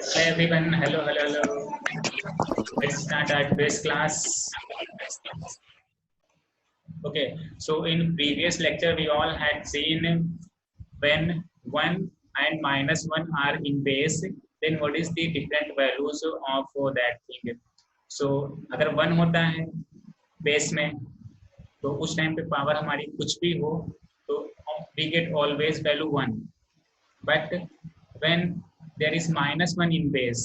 Hi everyone, hello, hello, hello. Let's start our today's class. Okay, so in previous lecture we all had seen when 1 and -1 are in base, then what is the different values of that thing. So अगर 1 होता है base में तो उस time पे power हमारी कुछ भी हो तो we get always value 1. But when there is -1 in base,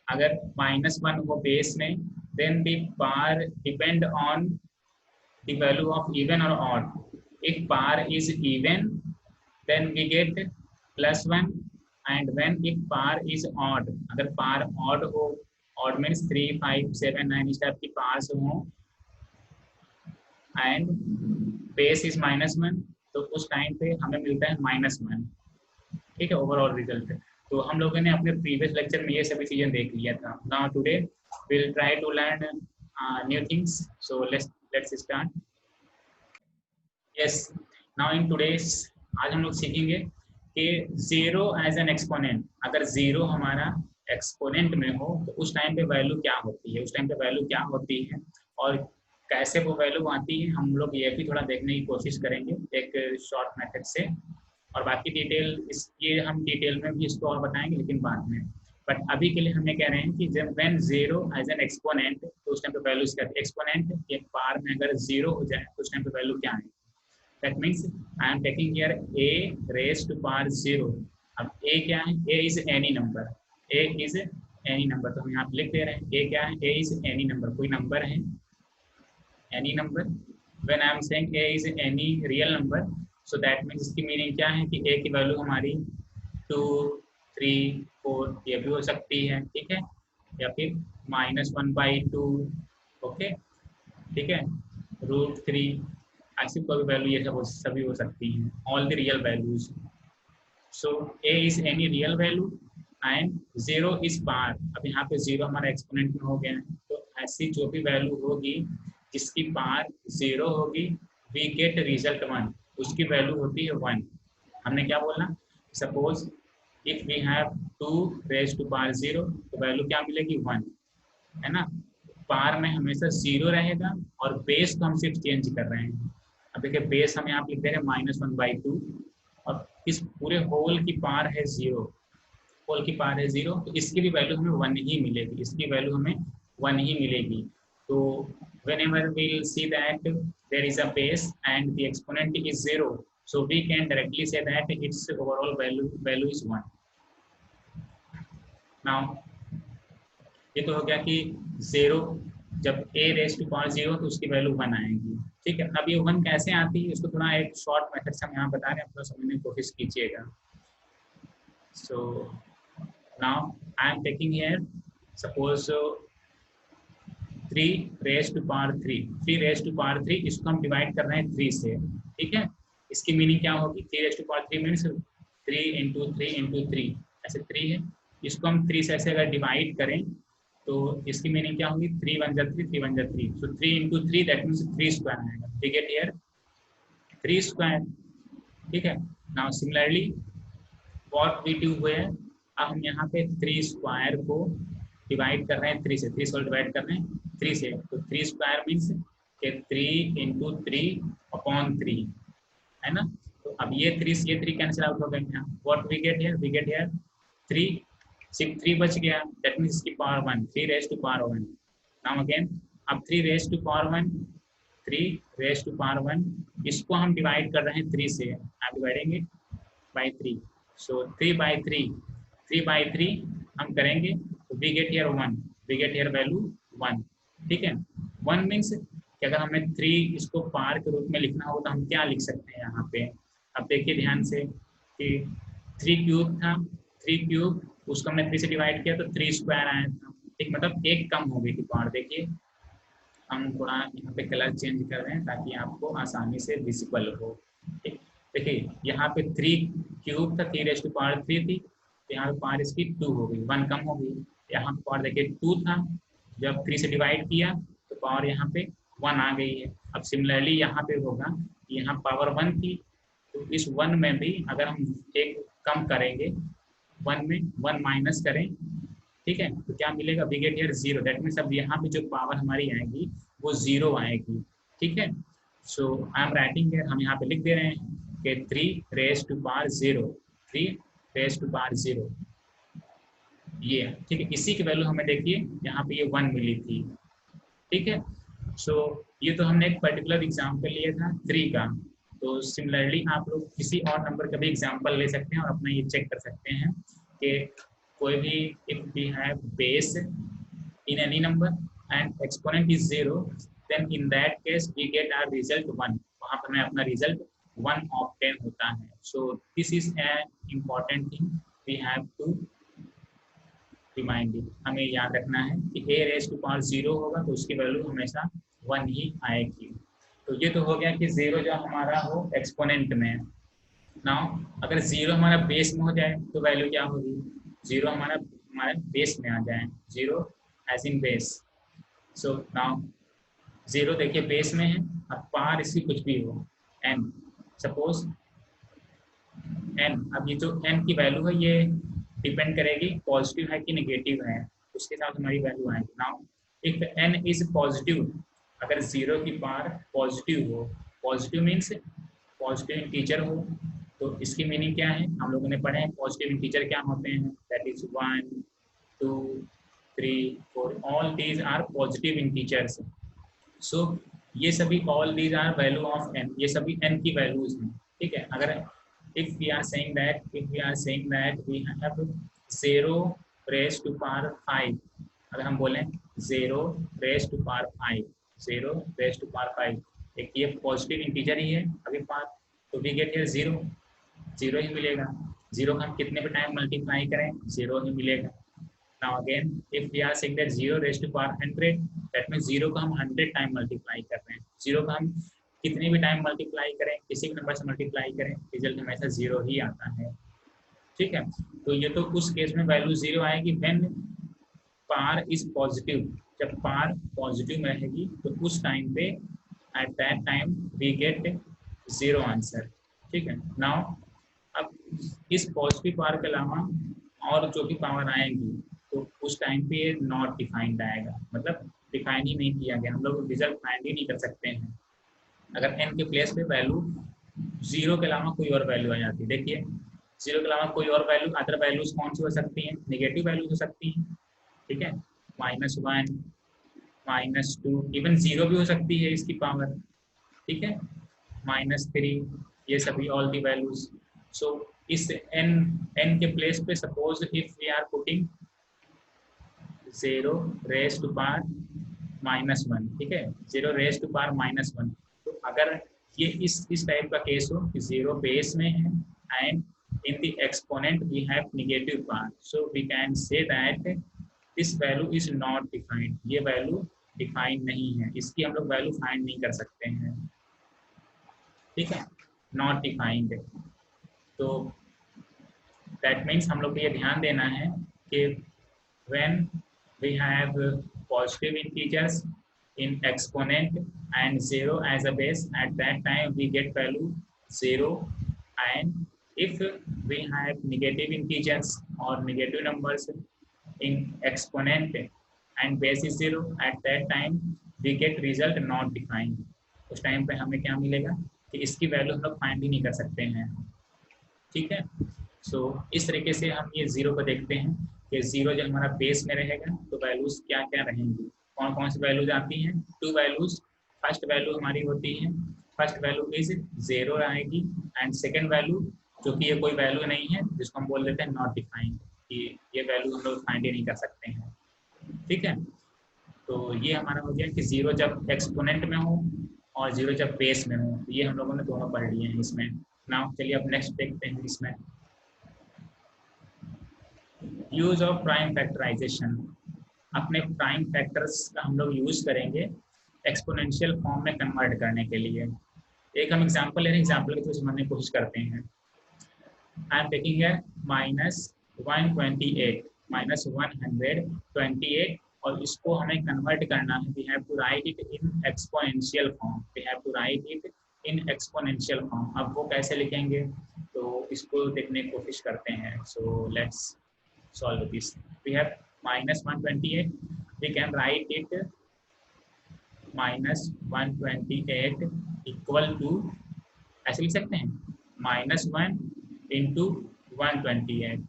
अगर -1 हो बेस में, then the bar depend on the value of even or odd. If bar is even, then we get +1, and when if bar is odd, अगर bar odd हो, odd means 3, 5, 7, 9 इस type की bars हो, and base is -1, तो उस time पे हमें मिलता है -1. ठीक है, ओवरऑल रिजल्ट. तो हम लोगों ने अपने प्रीवियस लेक्चर में ये सभी चीजें देख लिया था. Now today we will try to learn new things. So let's start. Yes, now in today's आज हम लोग सीखेंगे कि जीरो एज एन एक्सपोनेंट. अगर जीरो हमारा एक्सपोनेंट में हो तो उस टाइम पे वैल्यू क्या होती है, उस टाइम पे वैल्यू क्या होती है और कैसे वो वैल्यू आती है, हम लोग ये भी थोड़ा देखने की कोशिश करेंगे एक शॉर्ट मेथड से. और बाकी डिटेल ये हम डिटेल में भी इसको और बताएंगे लेकिन बाद में. बट अभी के लिए हम ये कह रहे हैं कि जब when zero as an exponent तो उस टाइम पे वैल्यू क्या है. एक्सपोनेंट के पार में अगर जीरो हो जाए तो उस टाइम पे वैल्यू क्या है. That means I am taking here a raise to power 0. अब a क्या है, a is any number, a is any number. तो हम यहाँ पे लिख दे रहे हैं a क्या है, a इज एनी नंबर. कोई नंबर है any number. When I am saying a is any real number, so that means इसकी मीनिंग क्या है कि a की वैल्यू हमारी 2, 3, 4 ये भी हो सकती है. ठीक है, या फिर -1/2. ओके, ठीक है, √3 ऐसी कोई वैल्यू ये सब सभी हो सकती हैं. All the real values. So a is any real value and 0 is पार. अब यहाँ पे 0 हमारा एक्सपोनेंट में हो गया है, तो ऐसी जो भी वैल्यू होगी जिसकी पार 0 होगी वी गेट रिजल्ट 1. उसकी वैल्यू होती है 1. हमने क्या बोला, suppose if we have 2 raise to power 0 तो वैल्यू क्या मिलेगी 1, है ना. पार में हमेशा 0 रहेगा और बेस को हम सिर्फ चेंज कर रहे हैं. अब देखिए बेस हम यहाँ पे लिख दे रहे हैं -1/2 और इस पूरे होल की पार है 0, होल की पार है 0, तो इसकी भी वैल्यू हमें 1 ही मिलेगी, इसकी वैल्यू हमें 1 ही मिलेगी. तो whenever we'll see that there is a base and the exponent is 0, so we can directly say that its overall value is 1. now ये तो हो गया कि 0 जब a रेज टू पावर 0 तो उसकी वैल्यू 1 आएगी. ठीक है, अब ये 1 कैसे आती है इसको थोड़ा एक शॉर्ट मेथड से हम यहाँ बता रहे हैं, थोड़ा समझने की कोशिश कीजिएगा. So now I am taking here suppose 3 raise to power 3 raise to power 3, इसको हम डिवाइड कर रहे हैं 3 से. ठीक है, इसकी मीनिंग क्या होगी, 3 रेज टू पावर 3 मीन्स 3 × 3 × 3 ऐसे 3 है. इसको हम 3 से ऐसे अगर डिवाइड करें तो इसकी मीनिंग क्या होगी, 3 × 1 = 3, 3 × 1 = 3. सो 3 × 3 दैट मीन्स 3 स्क्वायर आएगा. We get here 3 square. ठीक है, now similarly what we do here, अब हम यहाँ पे 3 स्क्वायर को डिवाइड कर रहे हैं 3 से, 3 से डिवाइड कर रहे हैं 3 से, तो 3 स्क्वायर मीन्स 3 × 3/3 है ना. तो अब ये 3 कैंसिल आउट हो गए यहाँ. What we get here, we get here 3, सिर्फ 3 बच गया, दैट मीन्स इसकी power 1, 3 raise to power 1. Now again अब 3 raise to power 1, 3 raise to power 1, इसको हम डिवाइड कर रहे हैं 3 से. आप डिवाइडिंग इट बाई 3, सो 3/3 हम करेंगे तो we get here 1, we get here value 1. ठीक है, 1 मीन्स कि अगर हमें 3 इसको पार के रूप में लिखना हो तो हम क्या लिख सकते हैं यहाँ पे. अब देखिए ध्यान से कि 3 क्यूब था, 3 क्यूब उसको हमने 3 से डिवाइड किया तो 3 स्क्वायर आया था. ठीक, मतलब एक कम हो गई थी पावर. देखिए हम थोड़ा यहाँ पे कलर चेंज कर रहे हैं ताकि आपको आसानी से विजिबल हो. ठीक, देखिए यहाँ पे 3 क्यूब था, 3 रेज टू पावर 3 थी, तो यहाँ पे पावर इसकी 2 हो गई, 1 कम हो गई. यहाँ पे पावर देखिए 2 था, जब 3 से डिवाइड किया तो पावर यहाँ पे 1 आ गई है. अब सिमिलरली यहाँ पे होगा, यहाँ पावर 1 थी तो इस 1 में भी अगर हम एक कम करेंगे 1 में 1 माइनस करें, ठीक है, तो क्या मिलेगा, we get here 0, that means अब यहाँ पे जो पावर हमारी आएगी वो 0 आएगी, ठीक है। So I am writing here, हम यहाँ पे लिख दे रहे हैं कि 3 raise to power 0, 3 raise to power 0, ये ठीक है। इसी की वैल्यू हमें देखिए यहाँ पे ये 1 मिली थी, ठीक है। सो ये तो हमने एक पर्टिकुलर एग्जाम्पल लिया था 3 का। तो सिमिलरली आप लोग किसी और नंबर का भी एग्जाम्पल ले सकते हैं और अपना ये चेक कर सकते हैं कि कोई भी if we have base in any number and exponent is 0, then in that case we get our result 1, वहाँ पर हमें अपना result 1 ऑब्टेन होता है। So this is an important thing we have to remind it, हमें याद रखना है कि a raised to power 0 होगा तो उसकी वैल्यू हमेशा 1 ही आएगी। तो ये तो हो गया कि 0 जो हमारा हो एक्सपोनेंट में। नाउ अगर 0 हमारा बेस में हो जाए तो वैल्यू क्या होगी, 0 हमारे बेस में आ जाए, 0 as in base. So now 0 देखिए बेस में है, अब पार इसकी कुछ भी हो n, सपोज n, अब ये जो n की वैल्यू है ये डिपेंड करेगी पॉजिटिव है कि नेगेटिव है, उसके साथ हमारी वैल्यू आएगी। Now if n is positive, अगर 0 की पार पॉजिटिव हो, पॉजिटिव मीन्स पॉजिटिव इंटीजर हो, तो इसकी मीनिंग क्या है, हम लोगों ने पढ़े हैं पॉजिटिव इंटीजर क्या होते हैं, that is 1 2 3 4, all these are positive integers. So ये सभी all these are value of n, ये सभी n की वैल्यूज हैं, ठीक है। अगर if we are saying that we have 0 raise to power 5, अगर हम बोलें 0 raise to power 5, 0 raise to power 5, एक ये पॉजिटिव इंटीजर ही है अभी पावर, तो वी गेट हियर 0, 0 ही मिलेगा। 0 का हम कितने पे टाइम मल्टीप्लाई करें, 0 ही मिलेगा। Now again, if we are saying that 0 raised to power 100, that means 0 को हम 100 टाइम मल्टीप्लाई कर रहे हैं। 0 का हम कितने भी टाइम मल्टीप्लाई करें, किसी भी नंबर से मल्टीप्लाई करें, रिजल्ट हमेशा 0 ही आता है, ठीक है। तो ये तो उस केस में वैल्यू 0 आएगी व्हेन पार इज पॉजिटिव, जब पार पॉजिटिव में रहेगी तो उस टाइम पे at that time we get 0 answer, ठीक है। नाउ अब इस पॉजिटिव पावर के अलावा और जो भी पावर आएंगी तो उस टाइम पे ये नॉट डिफाइंड आएगा, मतलब डिफाइन ही नहीं किया गया, हम लोग रिजल्ट फाइंड ही नहीं कर सकते हैं अगर n के प्लेस पे वैल्यू 0 के अलावा कोई और वैल्यू आ जाती है। देखिए 0 के अलावा कोई और वैल्यू, अदर वैल्यूज कौन सी हो सकती हैं, नेगेटिव वैल्यूज हो सकती हैं, ठीक है, -1 -2, इवन 0 भी हो सकती है इसकी पावर, ठीक है, -3, ये सभी ऑल दी वैल्यूज। सो इस n के प्लेस पे suppose if we are putting 0 raise to power -1, ठीक है, 0 रेज टू पावर -1, तो अगर ये इस टाइप का केस हो कि 0 बेस में है and in the exponent we have negative power, so we can say that this value is not defined, ये वैल्यू डिफाइंड नहीं है, इसकी हम लोग वैल्यू फाइंड नहीं कर सकते हैं, ठीक है, नॉट डिफाइंड। तो दैट मीन्स हम लोग को ये ध्यान देना है कि when we have positive integers in exponent and 0 as a base, at that time we get value 0, and if we have negative integers or negative numbers in exponent and base is 0, at that time we get result not defined, उस time पे हमें क्या मिलेगा कि इसकी value हम लोग find ही नहीं कर सकते हैं, ठीक है। सो इस तरीके से हम ये 0 को देखते हैं कि 0 जब हमारा बेस में रहेगा तो वैल्यूज क्या क्या रहेंगी, कौन कौन सी वैल्यूज आती हैं, 2 वैल्यूज। फर्स्ट वैल्यू हमारी होती है, फर्स्ट वैल्यू इज 0 आएगी एंड सेकेंड वैल्यू जो कि ये कोई वैल्यू नहीं है जिसको हम बोल देते हैं नॉट डिफाइंड, कि ये वैल्यू हम लोग फाइंड ही नहीं कर सकते हैं, ठीक है। तो ये हमारा हो गया कि 0 जब एक्सपोनेंट में हो और 0 जब बेस में हो, ये हम लोगों ने दोनों पढ़ लिए हैं इसमें। नाउ चलिए अब नेक्स्ट देखते हैं इसमें यूज ऑफ प्राइम फैक्टराइजेशन। अपने प्राइम फैक्टर्स का हम लोग यूज करेंगे एक्सपोनेंशियल फॉर्म में कन्वर्ट करने के लिए। एक हम एग्जांपल ले रहे हैं, एग्जांपल के थ्रू समझने की कोशिश करते हैं। आई एम टेकिंग है -128 और इसको हमें कन्वर्ट करना है, we have to write it in exponential form, we have to write it in exponential form. अब वो कैसे लिखेंगे तो इसको देखने की कोशिश करते हैं। So let's solve this. We have -128, we can write it -128 equal to, ऐसे लिख सकते हैं -1 into 128।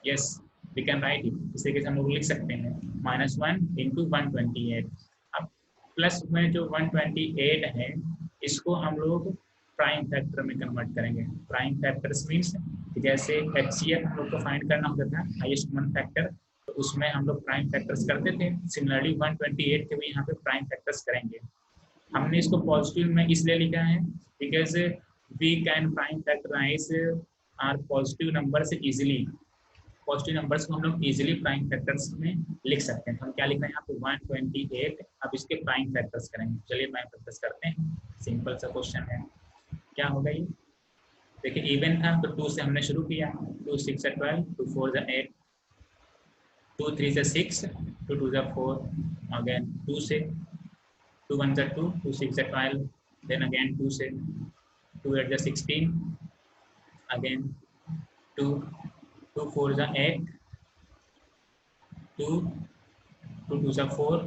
Yes, we can write it, इस तरीके से हम लोग लिख सकते हैं -1 इंटू 128। अब प्लस में जो 128 है इसको हम लोग प्राइम फैक्टर में कन्वर्ट करेंगे। प्राइम फैक्टर्स मीन्स जैसे HCF हम लोग को फाइंड करना होता था, हाईएस्ट कॉमन फैक्टर, तो उसमें हम लोग प्राइम फैक्टर्स करते थे। सिमिलरली 128 के भी यहाँ पे प्राइम फैक्टर्स करेंगे। हमने इसको पॉजिटिव में इसलिए लिखा है because we can prime factorise our positive numbers easily. Positive numbers को हम लोग इजीली प्राइम फैक्टर्स में लिख सकते हैं। तो हम क्या लिख रहे हैं यहाँ पे 128, अब इसके प्राइम फैक्टर्स करेंगे। चलिए प्राइम फैक्टर्स करते हैं, सिंपल सा क्वेश्चन है। क्या होगा ये, देखिए इवन था तो 2 से हमने शुरू किया, 2 6 12, 2 4 8, 2 3 6, 2 2 4, अगेन 2 से, 2 1 2, 2 6 12, देन अगेन 2 से, 2 8 16, अगेन 2 2 4 8, 2 2 2 4,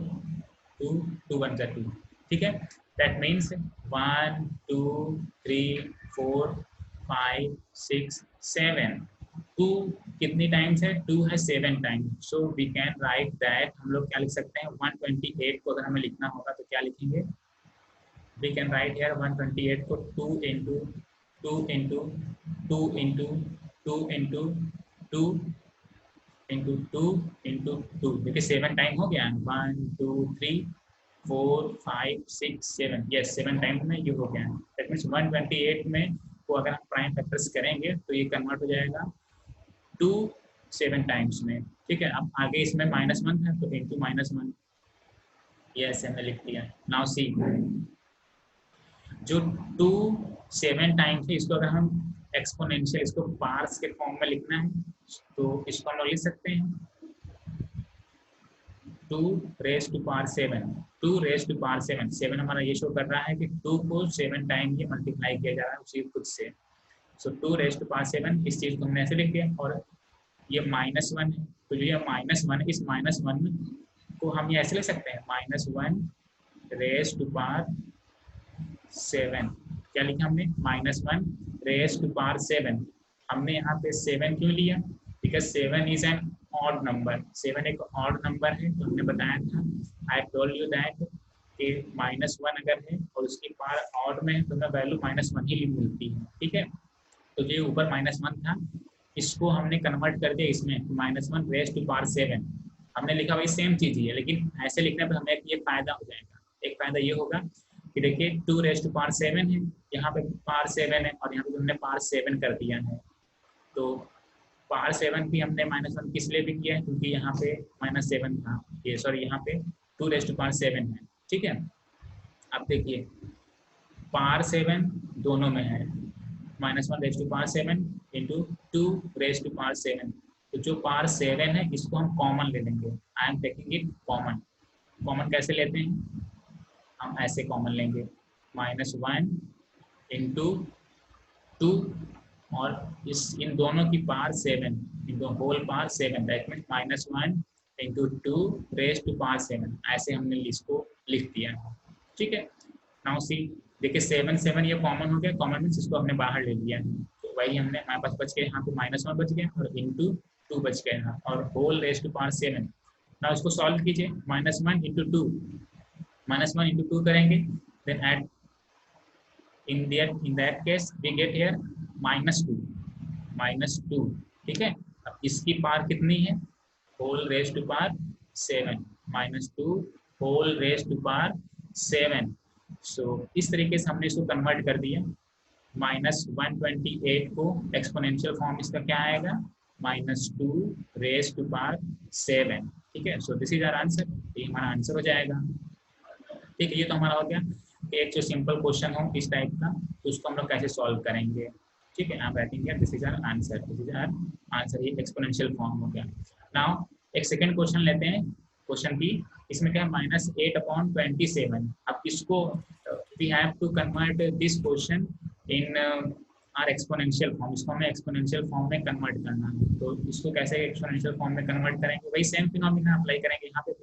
2 2 1 2। ठीक है, दैट मीन्स 1 2 3 4 5 6 7। 2 कितनी टाइम्स है, 2 है 7 times. So we can write that, हम लोग क्या लिख सकते हैं 128 को अगर हमें लिखना होगा तो क्या लिखेंगे, वी कैन राइट हियर 128 को 2 into 2 into 2 into 2 into 2 into 2 into 2। देखिए 7 टाइम हो गया, 1 2 3 4 5 6 7, यस 7 टाइम में ये हो गया। दैट मीन्स 128 में को अगर हम प्राइम फैक्टर्स करेंगे तो ये कन्वर्ट हो जाएगा 2 7 टाइम्स में। ठीक है, अब आगे इसमें -1 है तो इंटू -1, यस हमने लिख दिया। नाउ सी, जो 2 7 टाइम्स है इसको अगर हम एक्सपोनेंशियल, इसको पार्स के फॉर्म में लिखना है तो इसको हम लोग लिख सकते हैं 2 raise to power 7, 2 raise to power 7। 7 हमारा ये शो कर रहा है कि 2 को 7 टाइम ये मल्टीप्लाई किया जा रहा है उसी खुद से। सो 2 रेज़ टू पावर 7, इस चीज़ को हमने ऐसे लिख दिया। और ये -1 है तो जो ये -1 है, इस -1 को हम ये ऐसे लिख सकते हैं -1 रेज़ टू पावर 7। क्या लिखा हमने, -1 रेज़ टू पावर 7। हमने यहाँ पे 7 क्यों लिया, because 7 is an odd number. 7 एक ऑड नंबर है, तो हमने बताया था, आई टोल्ड यू दैट कि -1 अगर है और उसकी पावर ऑड में है तो हमें वैल्यू -1 ही मिलती है। ठीक है, तो जो ऊपर -1 था इसको हमने कन्वर्ट कर दिया इसमें -1 रेज़ टू पावर 7। हमने लिखा वही सेम चीज़ ही है, लेकिन ऐसे लिखने पर हमें ये फायदा हो जाएगा। एक फायदा ये होगा कि देखिए 2 रेज़ टू पावर 7 है, यहाँ पे पावर 7 है और यहाँ पे हमने पावर 7 कर दिया है। तो पावर 7 भी हमने -1 किस लिए भी किया है, क्योंकि यहाँ पे -7 था, ये सॉरी यहाँ पे 2 रेज़ टू पावर 7 है। ठीक है, अब देखिए पावर 7 दोनों में है, -1 raise to power 7 into 2 raise to power 7। तो जो पावर 7 है इसको हम कॉमन ले लेंगे। आई am taking it common. Common कैसे लेते हैं, हम ऐसे कॉमन लेंगे -1 इंटू 2 और इन दोनों की power 7 into whole power 7, that means -1 into 2 raise to power 7। ऐसे हमने इसको लिख दिया। ठीक है, नाउ सी, देखिए 7 7 ये कॉमन हो गया, कॉमन मीन्स इसको हमने बाहर ले लिया है, तो वही हमने हमारे पास बच गया यहाँ पे -1 बच गया और इंटू 2 बच गया और होल रेज़ टू पावर 7। ना उसको सॉल्व कीजिए, -1 इंटू 2, -1 इंटू 2 करेंगे, then add in that case we get here -2। ठीक है, अब इसकी पावर कितनी है, whole raise to power 7, -2 whole raise to power 7। So इस तरीके से हमने इसको कन्वर्ट कर दिया। -128 को एक्सपोनेंशियल फॉर्म इसका क्या आएगा, -2 रेज़ टू पावर 7। ठीक है, so this is our answer, ये हमारा आंसर हो जाएगा। ठीक है, ये तो हमारा हो गया एक जो सिंपल क्वेश्चन हो इस टाइप का, तो उसको हम लोग कैसे सॉल्व करेंगे। ठीक है, आप writing here this is our answer, this is our answer, ये एक्सपोनेंशियल फॉर्म हो गया। नाउ एक सेकंड क्वेश्चन लेते हैं, क्वेश्चन बी, इसमें क्या है -8/27। अब इसको we have to convert this question in our exponential form, इसको हमें एक्सपोनेंशियल फॉर्म में कन्वर्ट करना है। तो इसको कैसे एक्सपोनेंशियल फॉर्म में कन्वर्ट करेंगे, वही सेम फिनोमिना अप्लाई करेंगे यहाँ पे।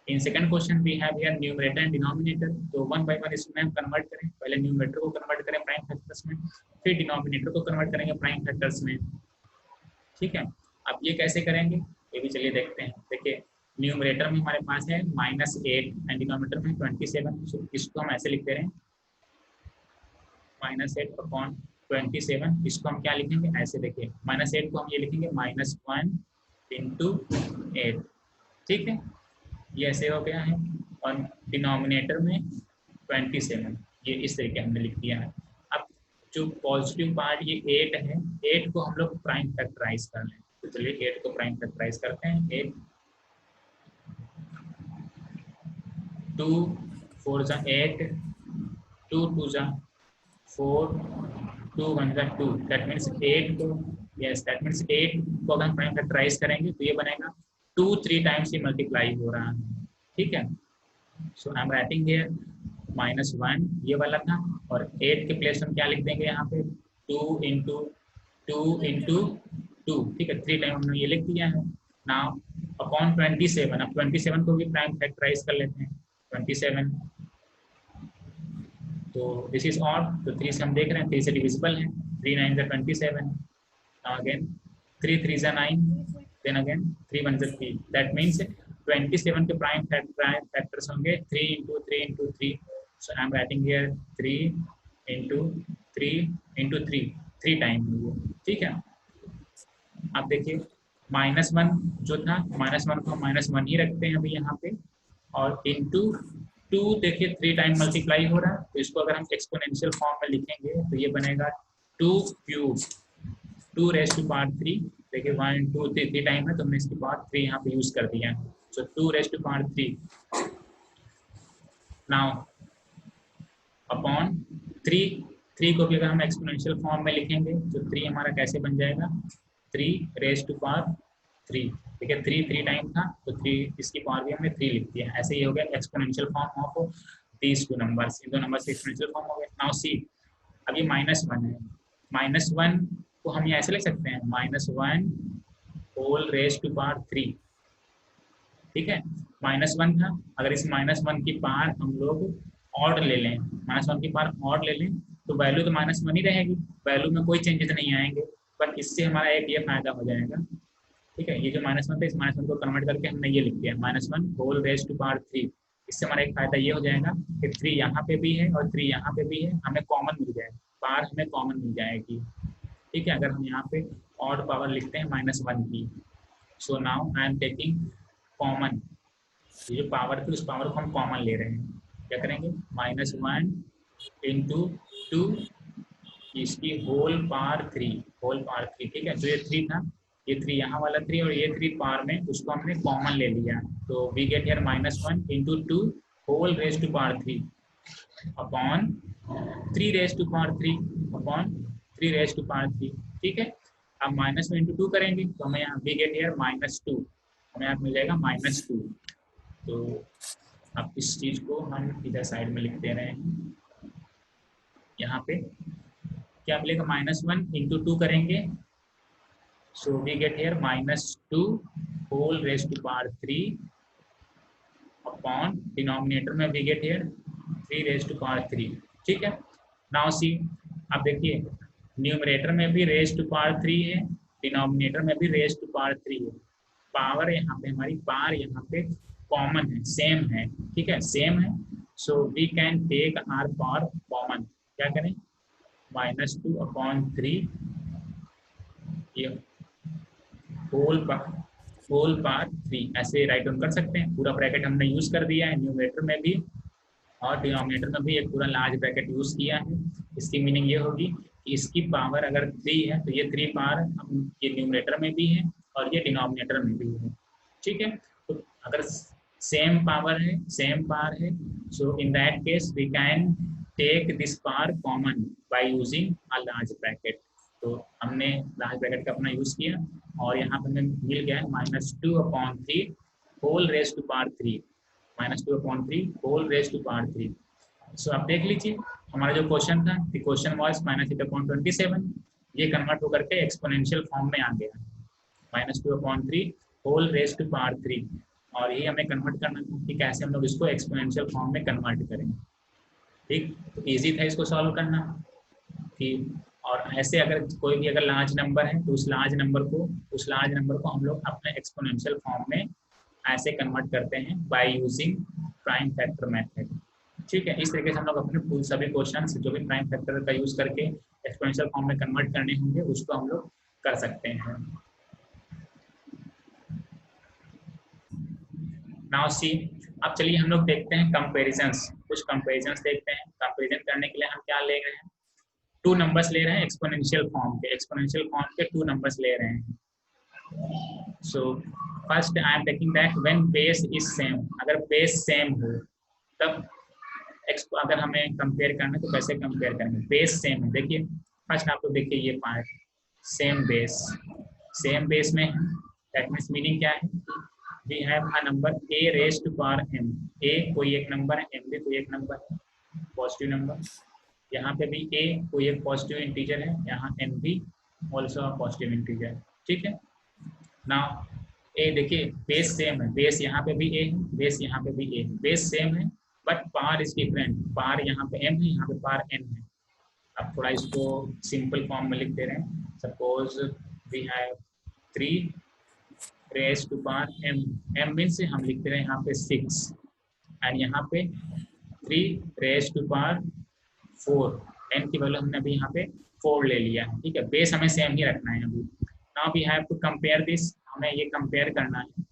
In second question we have here numerator and denominator, तो वन बाय वन इसमें हम कन्वर्ट करें। पहले न्यूमरेटर को कन्वर्ट करें प्राइम फैक्टर्स में, फिर डिनोमिनेटर को कन्वर्ट करेंगे प्राइम फैक्टर्स में। ठीक है, अब ये कैसे करेंगे ये भी चलिए देखते हैं। देखिए न्यूमरेटर में हमारे पास है -8 एंड डिनोमिनेटर में 27। सो इसको हम ऐसे लिखते रहे -8/27। इसको हम क्या लिखेंगे, ऐसे देखिए -8 को हम ये लिखेंगे -1 × 8। ठीक है, ये ऐसे हो गया है। और डिनोमिनेटर में 27, ये इस तरीके हमने लिख दिया है। अब जो पॉजिटिव पार्ट ये 8 है, 8 को हम लोग प्राइम फैक्टराइज कर लें। तो चलिए 8 को प्राइम फैक्टराइज करते हैं। 8 2 4 × 8, 2 2 × 4, 2 1 × 2, दैट मीन्स 8 को, यस दैट मीन्स 8 को अगर हम प्राइम फैक्टराइज करेंगे तो ये बनेगा 2 3 टाइम्स ही मल्टीप्लाई हो रहा है। ठीक है, so I am writing here -1 ये वाला था, और 8 के प्लेस हम क्या लिख देंगे यहाँ पे 2 × 2 × 2। ठीक है, 3 टाइम हमने ये लिख दिया है। नाउ अपॉन 27, अब 27 को भी प्राइम फैक्टराइज कर लेते हैं। 27, तो दिस इज ऑड, तो 3 से हम देख रहे हैं 3 से डिविजिबल है। 3 9 × 27, again 3 3 × 9, then again 3 1 × 3, that means 27 के प्राइम फैक्टर्स होंगे 3 × 3 × 3। सो I am writing here 3 × 3 × 3, 3 time है वो। ठीक है, अब देखिए -1 जो था, -1 को हम -1 ही रखते हैं अभी यहाँ पे, और इंटू 2 देखिए 3 टाइम मल्टीप्लाई हो रहा है, तो इसको अगर हम एक्सपोनेंशियल फॉर्म में लिखेंगे तो ये बनेगा 2³ 2⁻³ देखिए 1 2 3 टाइम है, तो हमने इसकी पावर 3 यहाँ पे यूज कर दिया है। सो 2⁻³ नाउ अपॉन 3 को भी अगर हम एक्सपोनेंशियल फॉर्म में लिखेंगे तो 3 हमारा कैसे बन जाएगा 3⁻3। ठीक है, 3 टाइम था तो 3 इसकी पावर भी हमने 3 लिख दिया। ऐसे ही हो गया exponential form of these two numbers, इन दो नंबर से एक्सपोनेंशियल फॉर्म हो गया। नाउ सी, अब ये -1 है, -1 को हम ये ऐसे लिख सकते हैं -1⁻3। ठीक है, -1 था, अगर इस -1 की पावर हम लोग ऑड ले लें, -1 की पावर ऑड ले लें तो वैल्यू तो -1 ही रहेगी, वैल्यू में कोई चेंजेस नहीं आएंगे। पर इससे हमारा एक ये फायदा हो जाएगा। ठीक है, ये जो -1 था, इस -1 को कन्वर्ट करके हमने ये लिख दिया -1⁻3। इससे हमारा एक फायदा ये हो जाएगा कि 3 यहाँ पे भी है और 3 यहाँ पे भी है, हमें कॉमन मिल जाएगा, पावर हमें कॉमन मिल जाएगी। ठीक है, अगर हम यहाँ पे ऑड पावर लिखते हैं -1 की, सो now I am taking common, ये जो पावर थी उस पावर को हम कॉमन ले रहे हैं। क्या करेंगे -1 × 2 इसकी होल पावर 3। ठीक है, तो ये 3 था, ये 3 यहाँ वाला 3 और ये 3 पावर में उसको हमने कॉमन ले लिया, तो we get here -1 × 2 whole raise to power 3 upon 3⁻³ upon 3⁻³ ठीक है, अब -1 × 2 करेंगे तो हमें यहाँ वी गेट हियर -2, हमें यहाँ मिल जाएगा -2। तो अब इस चीज को हम इधर साइड में लिख दे रहे हैं। यहाँ पे क्या मिलेगा -1 × 2 करेंगे, so we get here -2 whole raise to power 3 upon denominator में वी गेट हियर 3⁻3। ठीक है, नाउ सी, अब देखिए न्यूमरेटर में भी रेज टू पावर 3 है, डिनोमिनेटर में भी रेज टू पावर 3 है। पावर यहाँ पे हमारी पावर यहाँ पे कॉमन है, सेम है। ठीक है, सेम है, so we can take our power common. क्या करें -2/3 ये होल पावर 3 ऐसे राइट डाउन कर सकते हैं। पूरा ब्रैकेट हमने यूज कर दिया है न्यूमरेटर में भी और डिनोमिनेटर में भी एक पूरा लार्ज ब्रैकेट यूज किया है। इसकी मीनिंग ये होगी कि इसकी पावर अगर 3 है तो ये 3 पावर हम ये न्यूमरेटर में भी है और ये डिनोमिनेटर में भी है। ठीक है, तो अगर सेम पावर है, so in that case we can take this power common by using a large bracket. तो हमने लार्ज ब्रैकेट का अपना यूज किया और यहाँ पर हमें मिल गया है -2/3 whole raise to power 3 -2/3 whole raise to power 3। So आप देख लीजिए हमारा जो क्वेश्चन था, क्वेश्चन वाज -8/27, ये कन्वर्ट होकर के एक्सपोनेंशियल फॉर्म में आ गया, -2/3 होल रेज टू पावर 3, और ये हमें कन्वर्ट करना था कि कैसे हम लोग इसको एक्सपोनेंशियल फॉर्म में कन्वर्ट करें। ठीक, तो ईजी था इसको सॉल्व करना कि, और ऐसे अगर कोई भी अगर लार्ज नंबर है तो उस लार्ज नंबर को हम लोग अपने एक्सपोनेंशियल फॉर्म में ऐसे कन्वर्ट करते हैं by using prime factor method. ठीक है, इस तरीके से हम लोग अपने सभी क्वेश्चंस जो भी प्राइम फैक्टर का यूज करके एक्सपोनेंशियल फॉर्म में कन्वर्ट करने होंगे उसको हम लोग कर सकते हैं। नाउ सी, अब चलिए हम लोग देखते हैं कंपैरिजंस, कुछ कंपैरिजंस देखते हैं। कंपैरिजन करने के लिए हम क्या ले रहे हैं, 2 नंबर्स ले रहे हैं एक्सपोनेंशियल फॉर्म के 2 नंबर्स ले रहे हैं। So first I am taking that when base is same, अगर बेस सेम हो तब अगर हमें कंपेयर करना है तो कैसे कंपेयर करेंगे, बेस सेम है। देखिए फर्स्ट आप लोग देखिए ये पार्ट, सेम बेस में है, दैट मीन्स मीनिंग क्या है, we have a number a raise to power m, a कोई एक नंबर है, m भी कोई एक नंबर है, पॉजिटिव नंबर। यहाँ पे भी a कोई एक पॉजिटिव इंटीजर है, यहाँ m भी ऑल्सो अ पॉजिटिव इंटीजर। ठीक है, नाउ ए देखिए बेस सेम है, बेस यहाँ पे भी a है, बेस यहाँ पे भी a है, बेस सेम है but power is different, power यहाँ पे m है, यहाँ पे पावर n है। अब थोड़ा इसको सिंपल फॉर्म में लिख दे रहे हैं, suppose we have 3 raise to power m, m means हम लिखते रहे यहाँ पे 6, एंड यहाँ पे 3 रेज टू पावर 4, n की वैल्यू हमने अभी यहाँ पे 4 ले लिया है। ठीक है, बेस हमें सेम ही रखना है अभी। Now we have to compare this, हमें ये कंपेयर करना है,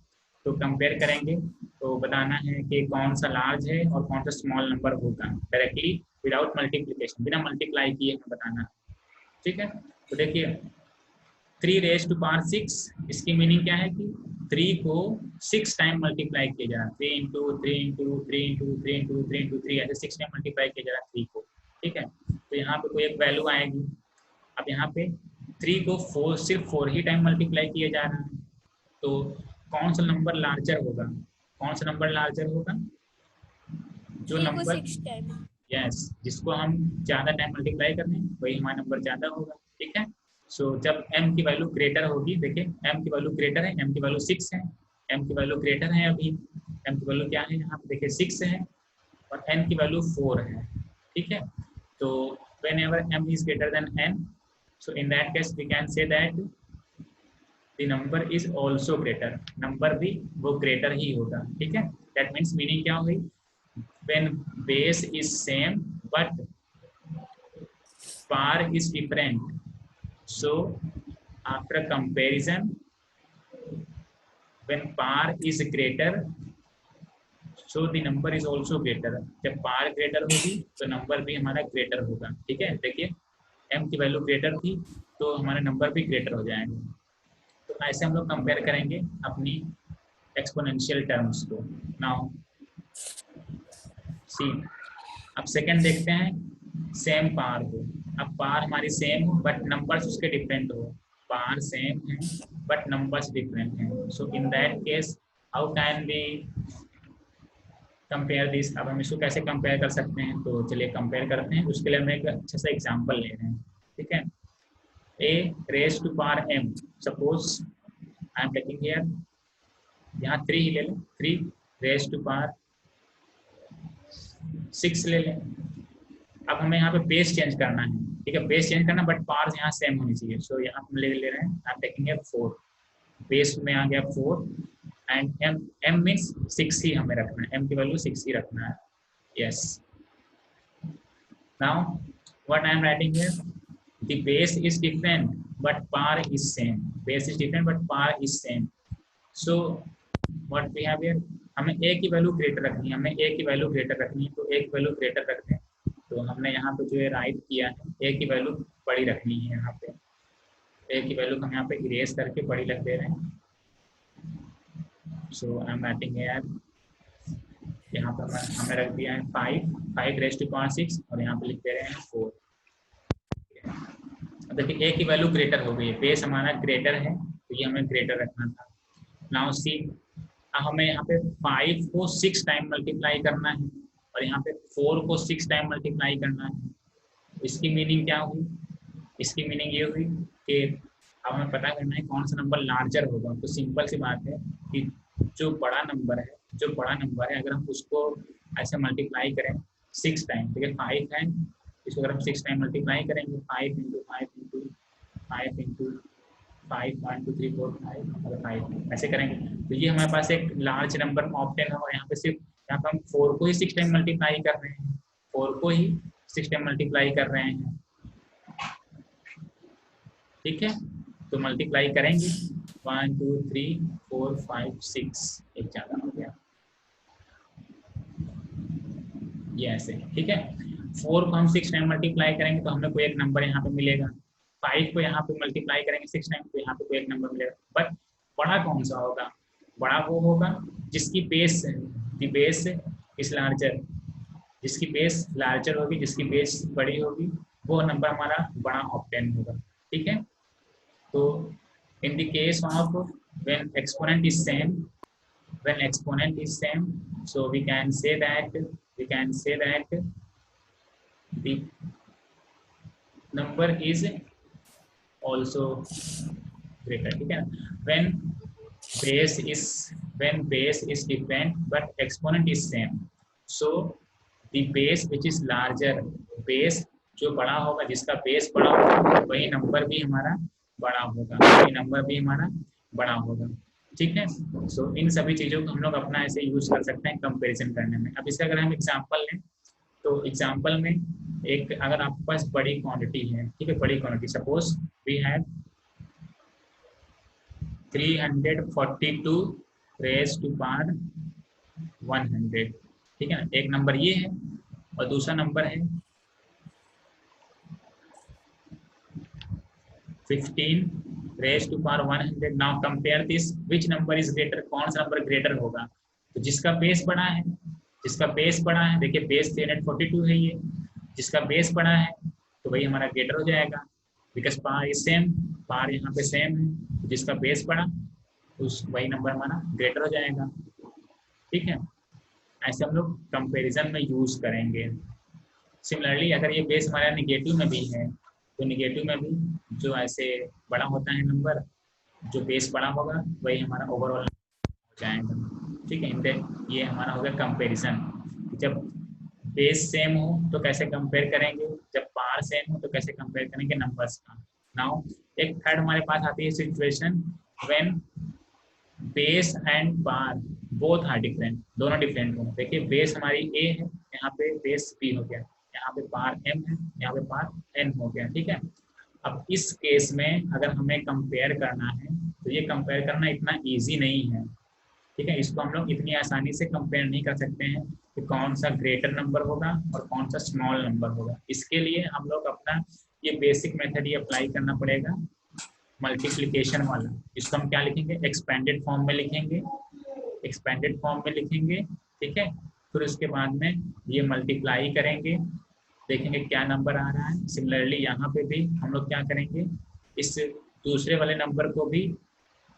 तो कंपेयर करेंगे तो बताना है कि कौन सा लार्ज है और कौन सा स्मॉल नंबर होगा, डायरेक्टली विदाउट मल्टीप्लिकेशन, बिना मल्टीप्लाई किए हमें बताना है। ठीक है, तो देखिए 3 रेज टू पावर 6, इसकी मीनिंग क्या है कि 3 को 6 टाइम मल्टीप्लाई किया जा रहा है, 3 into 3 into 3 into 3 into 3 into 3, ऐसे 6 टाइम मल्टीप्लाई किया जा रहा है 3 को। ठीक है, तो यहाँ पे कोई एक वैल्यू आएगी। अब यहाँ पे 3 को 4 सिर्फ 4 ही टाइम मल्टीप्लाई किया जा रहा है, तो कौन सा नंबर लार्जर होगा, कौन सा नंबर लार्जर होगा, जो नंबर यस जिसको हम ज़्यादा टाइम मल्टीप्लाई कर रहे हैं वही हमारा नंबर ज़्यादा होगा। ठीक है, सो जब m की वैल्यू ग्रेटर होगी, देखिए m की वैल्यू ग्रेटर है, m की वैल्यू 6 है, m की वैल्यू ग्रेटर है, अभी m की वैल्यू क्या है यहाँ पे देखिए 6 है और n की वैल्यू 4 है। ठीक है, तो whenever m is greater than n, so in that case we can say that the number is also greater, number भी वो ग्रेटर ही होगा। ठीक है, that means मीनिंग क्या हुई, when base is same but power is different, so after comparison when power is greater so the number is also greater, जब power greater होगी तो नंबर भी हमारा ग्रेटर होगा। ठीक है, देखिए m की वैल्यू ग्रेटर थी तो हमारा नंबर भी ग्रेटर हो जाएगा। तो ऐसे हम लोग कंपेयर करेंगे अपनी एक्सपोनेंशियल टर्म्स को। नाउ सी, अब सेकंड देखते हैं, सेम पावर हो, अब पावर हमारी सेम हो बट नंबर्स उसके डिफरेंट हो, पावर सेम है बट नंबर्स डिफरेंट हैं, so in that case how can be compare this, अब हम इसको कैसे कंपेयर कर सकते हैं, तो चलिए कंपेयर करते हैं। उसके लिए हम एक अच्छा सा एग्जांपल ले रहे हैं। ठीक है, a raise to power m, suppose I am taking here, यहाँ 3 ही ले लें, 3 रेज टू पावर 6 ले लें। अब हमें यहाँ पे बेस चेंज करना है। ठीक है, बेस चेंज करना बट पावर्स यहाँ सेम होनी चाहिए, सो यहाँ हम ले रहे हैं, I am taking here 4, base में आ गया 4 एंड m मीन्स 6 ही हमें रखना है, m की वैल्यू 6 ही रखना है। Yes, now what I am writing here, the base is different but power is same, base is different but power is same, so what we have here, हमें a की value greater रखनी है, हमें a की value greater रखनी है, तो a की वैल्यू ग्रेटर रखते हैं, तो हमने यहाँ पे जो है राइट किया है a की वैल्यू बड़ी रखनी है, यहाँ पे a की वैल्यू हम यहाँ पे इरेज करके बड़ी रख दे रहे हैं। सो आई एम राइटिंग हियर, यहाँ पर हमें रख दिया है 5 रेज टू पावर 6 और यहाँ पे लिख दे रहे हैं 4। अब देखिए a की वैल्यू ग्रेटर हो गई है, बेस हमारा ग्रेटर है तो ये हमें ग्रेटर रखना था। नाउ सी, हमें यहाँ पे 5 को 6 टाइम मल्टीप्लाई करना है और यहाँ पे 4 को 6 टाइम मल्टीप्लाई करना है। इसकी मीनिंग क्या हुई? इसकी मीनिंग ये हुई कि अब हमें पता करना है कौन सा नंबर लार्जर होगा। तो सिंपल सी बात है कि जो बड़ा नंबर है अगर हम उसको ऐसे मल्टीप्लाई करें 6 टाइम, ठीक है 5 है, इसको अगर हम 6 टाइम मल्टीप्लाई करेंगे 5 इंटू 5 इंटू 5 इंटू 5 1 2 3 4 5 और 5 ऐसे करेंगे तो ये हमारे पास एक लार्ज नंबर ऑप्टेन होगा। यहाँ पे सिर्फ यहाँ पे हम 4 को ही 6 टाइम मल्टीप्लाई कर रहे हैं, 4 को ही 6 टाइम मल्टीप्लाई कर रहे हैं, ठीक है। तो मल्टीप्लाई करेंगे 1 2 3 4 5 6, एक ज़्यादा हो गया ये ऐसे, ठीक है। 4 को हम 6 टाइम मल्टीप्लाई करेंगे तो हमें कोई एक नंबर यहाँ पे मिलेगा। 5 को यहाँ पे मल्टीप्लाई करेंगे 6 टाइम तो यहाँ पे कोई एक नंबर मिलेगा। बट बड़ा कौन सा होगा? बड़ा वो होगा जिसकी बेस इज लार्जर, जिसकी बेस लार्जर होगी, जिसकी बेस बड़ी होगी, वो नंबर हमारा बड़ा ऑप्टेन होगा, ठीक है। तो in the case of when exponent is same, so we can say that the number is also greater, ठीक है। when base is different but exponent is same, so the base which is larger, base जो बड़ा होगा, जिसका base बड़ा होगा वही number भी हमारा बड़ा होगा, ठीक है। सो इन सभी चीज़ों को हम लोग अपना ऐसे यूज कर सकते हैं कंपैरिजन करने में। अब इसका अगर हम एग्जांपल लें तो एग्जांपल में एक अगर आपके पास बड़ी क्वांटिटी है, ठीक है, बड़ी quantity, suppose we have 342 raise to power 100, ठीक है ना। एक नंबर ये है और दूसरा नंबर है 15 raise to power 100। Now compare this, which number is greater, कौन सा नंबर ग्रेटर होगा? तो जिसका बेस बड़ा है, देखिए बेस 342 है ये, जिसका बेस बड़ा है तो वही हमारा ग्रेटर हो जाएगा, because power is same, power यहाँ पे सेम है, जिसका बेस बड़ा उस वही नंबर हमारा ग्रेटर हो जाएगा, ठीक है। ऐसे हम लोग कंपैरिजन में यूज करेंगे। सिमिलरली अगर ये बेस हमारा निगेटिव में भी है तो निगेटिव में भी जो ऐसे बड़ा होता है नंबर, जो बेस बड़ा होगा वही हमारा ओवरऑल हो जाएगा, ठीक है। ये हमारा हो गया कंपेरिजन। जब बेस सेम हो तो कैसे कंपेयर करेंगे, जब पावर सेम हो तो कैसे कंपेयर करेंगे नंबर्स का। नाउ एक थर्ड हमारे पास आती है situation when base and power both are different, दोनों डिफरेंट हो। देखिए बेस हमारी ए है, यहाँ पे बेस बी हो गया, यहाँ पे पावर एम है, यहाँ पे पावर एन हो गया, ठीक है। अब इस केस में अगर हमें कंपेयर करना है तो ये कंपेयर करना इतना इजी नहीं है, ठीक है। इसको हम लोग इतनी आसानी से कंपेयर नहीं कर सकते हैं कि कौन सा ग्रेटर नंबर होगा और कौन सा स्मॉल नंबर होगा। इसके लिए हम लोग अपना ये बेसिक मेथड ही अप्लाई करना पड़ेगा, मल्टीप्लिकेशन वाला। इसको हम क्या लिखेंगे, एक्सपेंडेड फॉर्म में लिखेंगे, ठीक है। फिर उसके बाद में ये मल्टीप्लाई करेंगे, देखेंगे क्या नंबर आ रहा है। सिमिलरली यहाँ पे भी हम लोग क्या करेंगे, इस दूसरे वाले नंबर को भी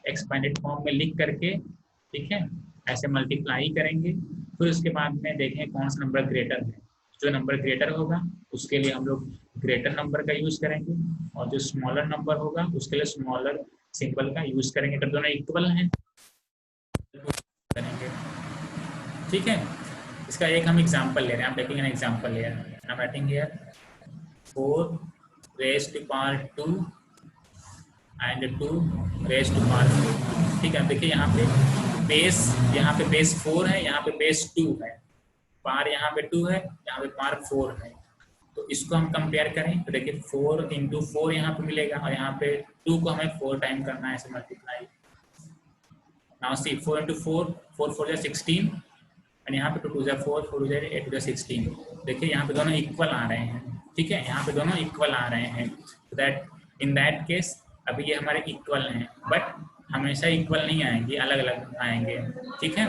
एक्सपेंडेड फॉर्म में लिख करके, ठीक है, ऐसे मल्टीप्लाई करेंगे। फिर उसके बाद में देखें कौन सा नंबर ग्रेटर है। जो नंबर ग्रेटर होगा उसके लिए हम लोग ग्रेटर नंबर का यूज करेंगे और जो स्मॉलर नंबर होगा उसके लिए स्मॉलर सिंबल का यूज करेंगे। अगर दोनों इक्वल हैं करेंगे, ठीक है। इसका एक हम एग्जांपल ले रहे हैं, हम टेकिंग एन एग्जांपल ले रहे हैं। I am writing here 4 raise to power 2 and 2 raise to power 4, ठीक है। देखिए यहाँ पे बेस 4 है, यहाँ पे बेस 2 है, पावर यहाँ पे 2 है, यहाँ पे पावर 4 है। तो इसको हम कंपेयर करें तो देखिए 4 इंटू 4 यहाँ पे मिलेगा और यहाँ पे 2 को हमें 4 टाइम करना है, ऐसे मल्टीप्लाई। नाउ सी 4 इंटू 4, 4 4 जा 16 और यहाँ पे 2 2 जा 4, 4 जा 8 जा 16। देखिए यहाँ पे दोनों इक्वल आ रहे हैं, ठीक है, यहाँ पे दोनों इक्वल आ रहे हैं। तो दैट इन दैट केस अभी ये हमारे इक्वल हैं, बट हमेशा इक्वल नहीं आएंगे, अलग अलग आएंगे, ठीक है।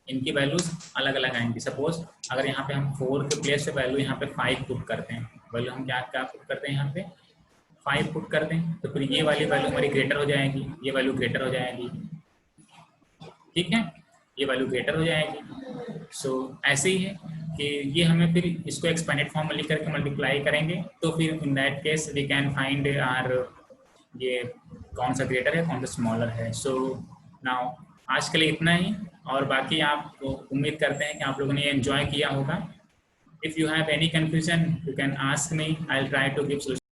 इनकी वैल्यूज अलग अलग आएंगी। सपोज अगर यहाँ पे हम 4 के प्लेस पे वैल्यू यहाँ पे 5 पुट करते हैं, वैल्यू हम क्या पुट करते हैं, यहाँ पे 5 पुट करते हैं, तो फिर ये वाली वैल्यू हमारी ग्रेटर हो जाएगी, ये वैल्यू ग्रेटर हो जाएगी, ठीक है, ये वैल्यू ग्रेटर हो जाएगी। सो ऐसे ही है कि ये हमें फिर इसको एक्सपेंडेड फॉर्म में लिख करके मल्टीप्लाई करेंगे, तो फिर in that case we can find our ये कौन सा ग्रेटर है कौन सा स्मॉलर है। सो नाउ आज के लिए इतना ही, और बाकी आप उम्मीद करते हैं कि आप लोगों ने ये एंजॉय किया होगा। If you have any confusion, you can ask me. I'll try to give solution.